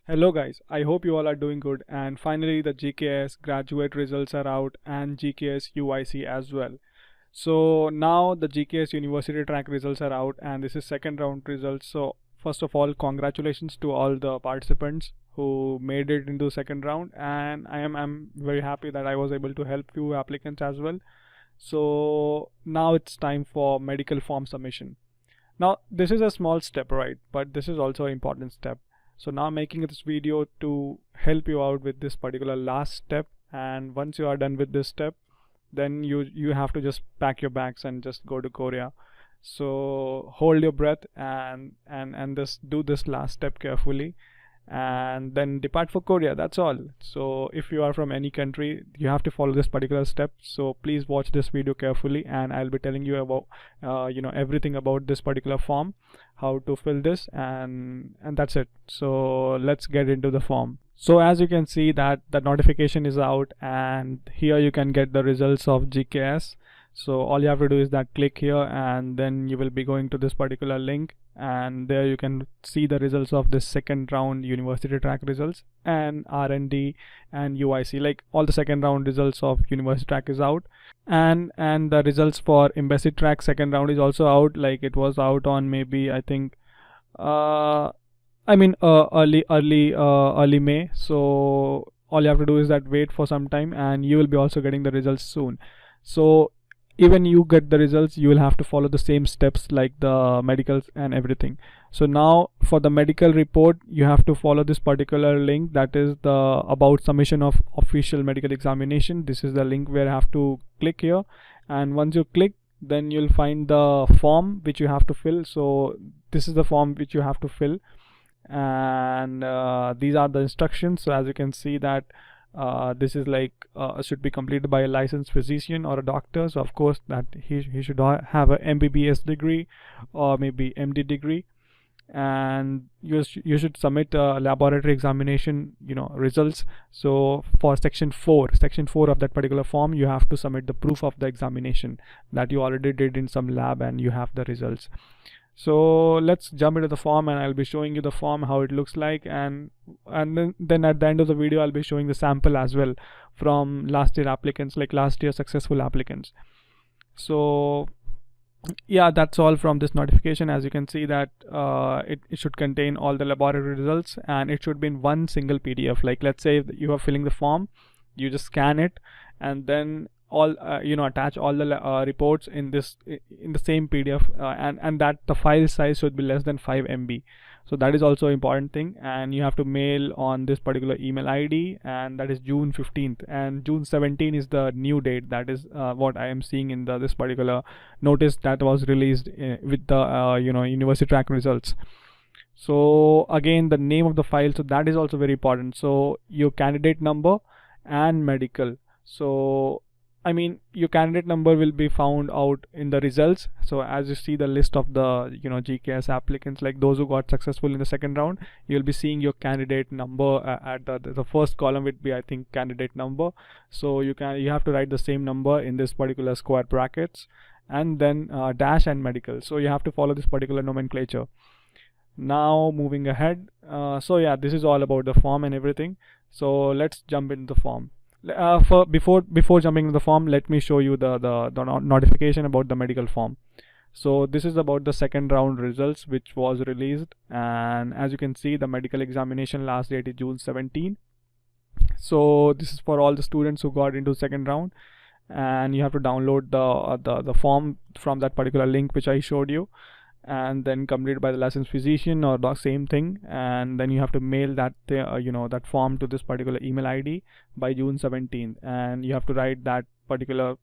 Hello guys, I hope you all are doing good, and finally the GKS graduate results are out and GKS UIC as well. So now the GKS university track results are out and this is second round results. So first of all, congratulations to all the participants who made it into second round, and I'm very happy that I was able to help few applicants as well. So now it's time for medical form submission. Now this is a small step, right? But this is also an important step. So now I'm making this video to help you out with this particular last step, and once you are done with this step, then you have to just pack your bags and just go to Korea. So hold your breath and just do this last step carefully and then depart for Korea. That's all. So if you are from any country, you have to follow this particular step. So please watch this video carefully, and I'll be telling you about everything about this particular form, how to fill this, and that's it. So let's get into the form. So as you can see that the notification is out, and here you can get the results of GKS. So all you have to do is that click here, and then you will be going to this particular link, and there you can see the results of this second round university track results and R&D and UIC. Like all the second round results of university track is out, and the results for embassy track second round is also out. Like it was out on maybe I think early May. So all you have to do is that wait for some time, and you will be also getting the results soon. So even you get the results, you will have to follow the same steps like the medicals and everything. So now for the medical report, you have to follow this particular link, that is the about submission of official medical examination. This is the link where you have to click here, and once you click, then you'll find the form which you have to fill. So this is the form which you have to fill, and these are the instructions. So as you can see that this is like should be completed by a licensed physician or a doctor. So of course that he should have a MBBS degree or maybe MD degree, and you should submit a laboratory examination results. So for section 4 of that particular form, you have to submit the proof of the examination that you already did in some lab and you have the results. So let's jump into the form, and I'll be showing you the form, how it looks like, and then at the end of the video I'll be showing the sample as well from last year applicants, like last year successful applicants. So yeah, that's all from this notification. As you can see that it should contain all the laboratory results, and it should be in one single PDF. Like let's say you are filling the form, you just scan it, and then all attach all the reports in the same PDF, and that the file size should be less than 5 MB. So that is also important thing, and you have to mail on this particular email ID, and that is June 15th, and June 17 is the new date. That is what I am seeing in this particular notice that was released with the university track results. So again, the name of the file, so that is also very important. So your candidate number and medical. So I mean, your candidate number will be found out in the results. So as you see the list of the GKS applicants, like those who got successful in the second round, you'll be seeing your candidate number at the first column would be, I think, candidate number. So you have to write the same number in this particular square brackets, and then dash and medical. So you have to follow this particular nomenclature. Now moving ahead, so yeah, this is all about the form and everything. So let's jump into the form. Before jumping into the form, let me show you the notification about the medical form. So this is about the second round results which was released, and as you can see, the medical examination last date is June 17. So this is for all the students who got into second round, and you have to download the form from that particular link which I showed you, and then completed by the licensed physician or the same thing, and then you have to mail that that form to this particular email ID by June 17th, and you have to write that particular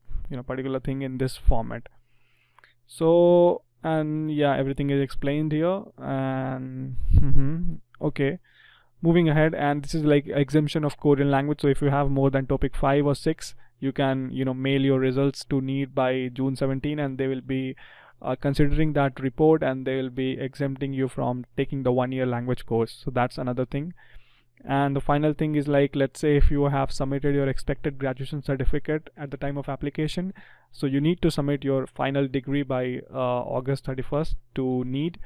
thing in this format. So, and yeah, everything is explained here, and okay, moving ahead, and this is like exemption of Korean language. So if you have more than topic 5 or 6, you can mail your results to NEET by June 17, and they will be considering that report, and they will be exempting you from taking the 1-year language course. So that's another thing. And the final thing is, like, let's say if you have submitted your expected graduation certificate at the time of application, so you need to submit your final degree by August 31st to need.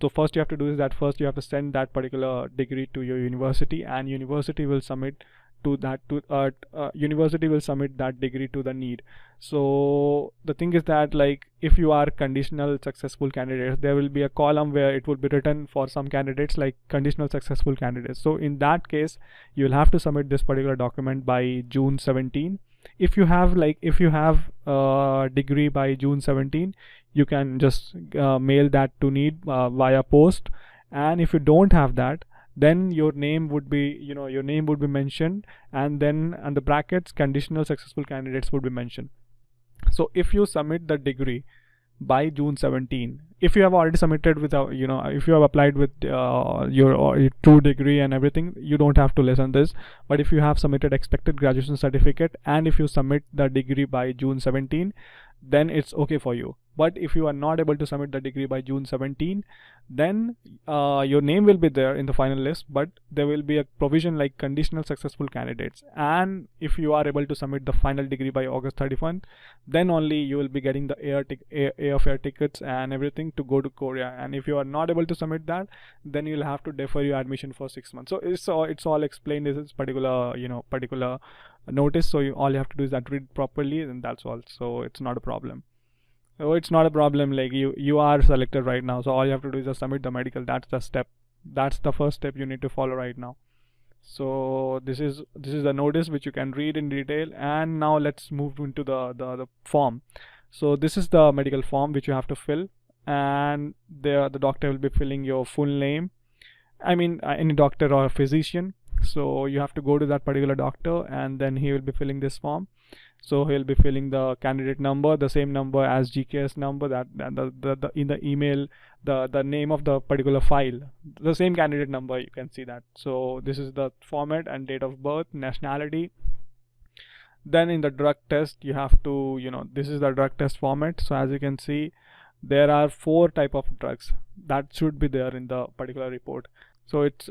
So first you have to do is that first you have to send that particular degree to your university, and university will submit that degree to the need. So the thing is that, like, if you are conditional successful candidates, there will be a column where it will be written for some candidates like conditional successful candidates. So in that case, you will have to submit this particular document by June 17. If you have degree by June 17, you can just mail that to need via post. And if you don't have that, then your name would be mentioned, and then on the brackets conditional successful candidates would be mentioned. So if you submit the degree by June 17, if you have already submitted with if you have applied with your true degree and everything, you don't have to listen this. But if you have submitted expected graduation certificate and if you submit the degree by June 17, then it's okay for you. But if you are not able to submit the degree by June 17, then your name will be there in the final list, but there will be a provision like conditional successful candidates. And if you are able to submit the final degree by August 31st, then only you will be getting the airfare tickets and everything to go to Korea. And if you are not able to submit that, then you'll have to defer your admission for 6 months. So it's all explained in this particular notice. So all you have to do is that read properly, and that's all. So it's not a problem. So it's not a problem, like you are selected right now, so all you have to do is just submit the medical. That's the first step you need to follow right now. So this is the notice which you can read in detail. And now let's move into the form. So this is the medical form which you have to fill, and the doctor will be filling your full name. I mean, any doctor or a physician. So you have to go to that particular doctor, and then he will be filling this form. So he'll be filling the candidate number, the same number as GKS number, that the in the email, the name of the particular file, the same candidate number, you can see that. So this is the format, and date of birth, nationality. Then in the drug test, you have to, this is the drug test format. So as you can see, there are 4 type of drugs that should be there in the particular report. So it's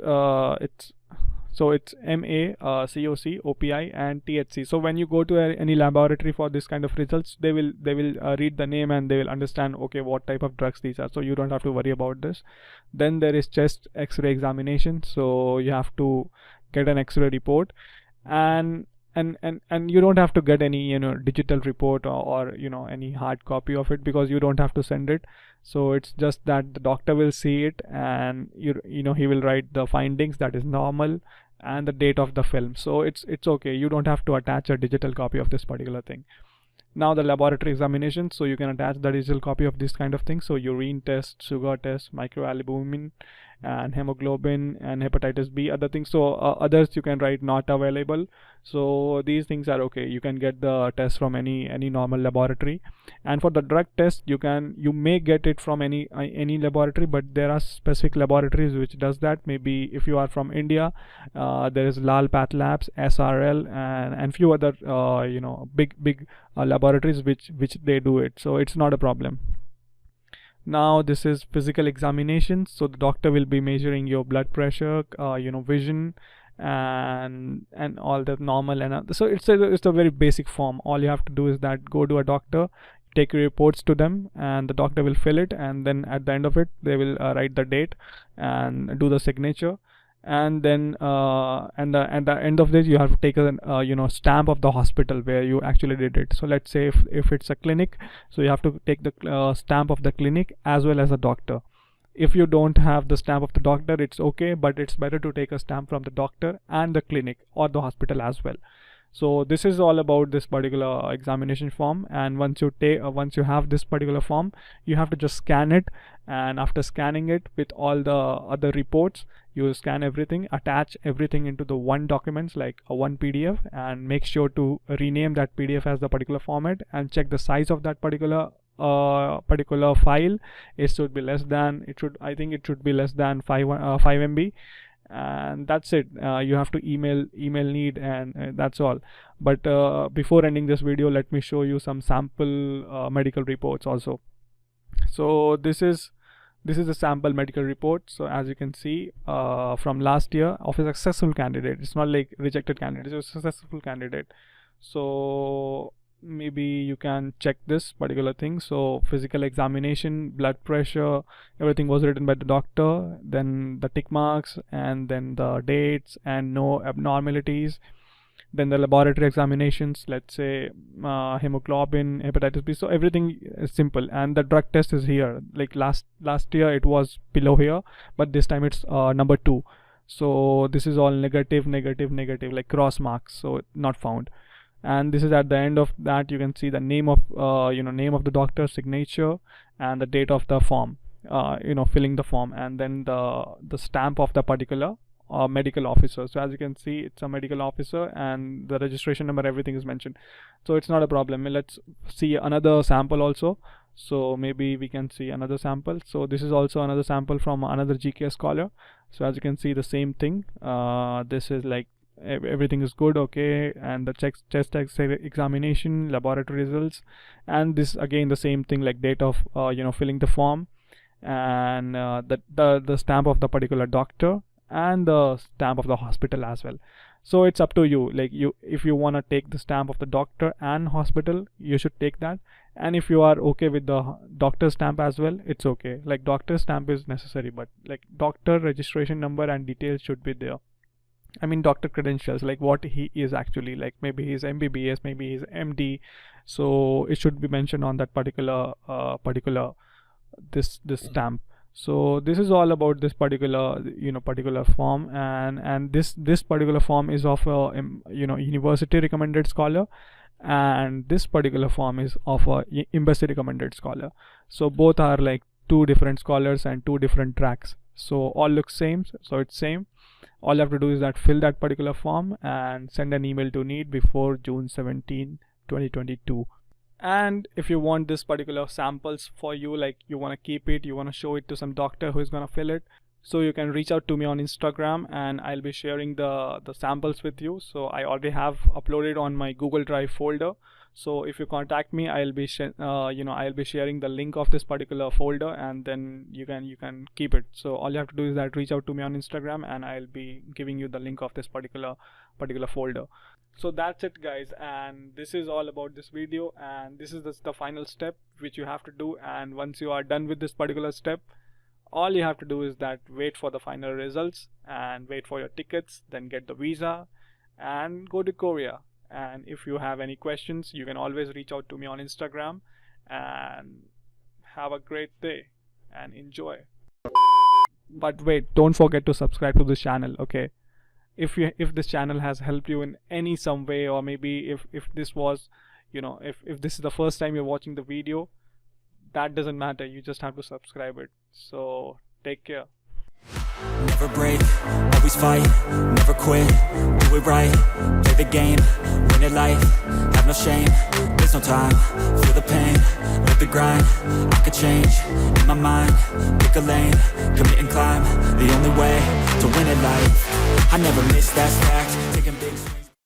MA, COC, OPI, and THC. So when you go to any laboratory for this kind of results, they will read the name and they will understand, okay, what type of drugs these are. So you don't have to worry about this. Then there is chest X-ray examination. So you have to get an X-ray report, and you don't have to get any digital report or any hard copy of it, because you don't have to send it. So it's just that the doctor will see it, and he will write the findings, that is normal, and the date of the film. So it's okay, you don't have to attach a digital copy of this particular thing. Now the laboratory examination, so you can attach the digital copy of this kind of thing. So urine test, sugar test, microalbumin, and hemoglobin, and hepatitis B, other things. So others you can write not available. So these things are okay, you can get the test from any normal laboratory. And for the drug test, you may get it from any laboratory, but there are specific laboratories which does that. Maybe if you are from India, there is Lal Path Labs, SRL, and few other big laboratories which they do it. So it's not a problem. Now this is physical examination. So the doctor will be measuring your blood pressure, vision, and all that normal. And so it's a very basic form. All you have to do is that go to a doctor, take your reports to them, and the doctor will fill it, and then at the end of it they will write the date and do the signature. And then at the end of this, you have to take a stamp of the hospital where you actually did it. So let's say if it's a clinic, so you have to take the stamp of the clinic as well as the doctor. If you don't have the stamp of the doctor, it's okay, but it's better to take a stamp from the doctor and the clinic or the hospital as well. So this is all about this particular examination form. And once you have this particular form, you have to just scan it, and after scanning it with all the other reports, you scan everything, attach everything into the one documents, like a one PDF, and make sure to rename that PDF as the particular format, and check the size of that particular file. It should be less than, I think it should be less than 5 MB, and that's it. You have to email need, and that's all. But before ending this video, let me show you some sample medical reports also. So this is this is a sample medical report. So as you can see, from last year of a successful candidate, it's not like rejected candidate, it's a successful candidate. So maybe you can check this particular thing. So physical examination, blood pressure, everything was written by the doctor, then the tick marks, and then the dates and no abnormalities. Then the laboratory examinations, let's say hemoglobin, hepatitis B, so everything is simple. And the drug test is here. Like last year it was below here, but this time it's number 2. So this is all negative, like cross marks, so not found. And this is at the end of that, you can see the name of name of the doctor, signature, and the date of the form, filling the form, and then the stamp of the particular medical officer. So as you can see, it's a medical officer, and the registration number, everything is mentioned. So it's not a problem. Let's see another sample also. So maybe we can see another sample. So this is also another sample from another GKS scholar. So as you can see, the same thing. This is like everything is good, okay, and the chest examination, laboratory results, and this again the same thing, like date of filling the form, and the stamp of the particular doctor, and the stamp of the hospital as well. So it's up to you, like if you want to take the stamp of the doctor and hospital, you should take that. And if you are okay with the doctor stamp as well, it's okay. Like doctor stamp is necessary, but like doctor registration number and details should be there. I mean doctor credentials, like what he is actually, like maybe he's MBBS, maybe he's MD, so it should be mentioned on that particular this stamp. So this is all about this particular particular form, and this particular form is of a university recommended scholar, and this particular form is of a embassy recommended scholar. So both are like 2 different scholars and 2 different tracks. So all looks same, so it's same. All you have to do is that fill that particular form and send an email to NEET before June 17, 2022. And if you want this particular samples for you, like you want to keep it, you want to show it to some doctor who is going to fill it, so you can reach out to me on Instagram, and I'll be sharing the samples with you. So I already have uploaded on my Google Drive folder. So if you contact me, I'll be I'll be sharing the link of this particular folder, and then you can keep it. So all you have to do is that reach out to me on Instagram, and I'll be giving you the link of this particular folder. So that's it guys, and this is all about this video, and this is the final step which you have to do. And once you are done with this particular step, all you have to do is that wait for the final results and wait for your tickets, then get the visa and go to Korea. And if you have any questions, you can always reach out to me on Instagram. And have a great day and enjoy. But wait, don't forget to subscribe to this channel, okay? If this channel has helped you in any some way, or maybe if this was if this is the first time you're watching the video, that doesn't matter, you just have to subscribe it. So take care. Never break, always fight, never quit, do it right, play the game, win it life, have no shame, there's no time, feel the pain, live the grind, I could change, in my mind, pick a lane, commit and climb, the only way to win it life, I never miss, that's fact,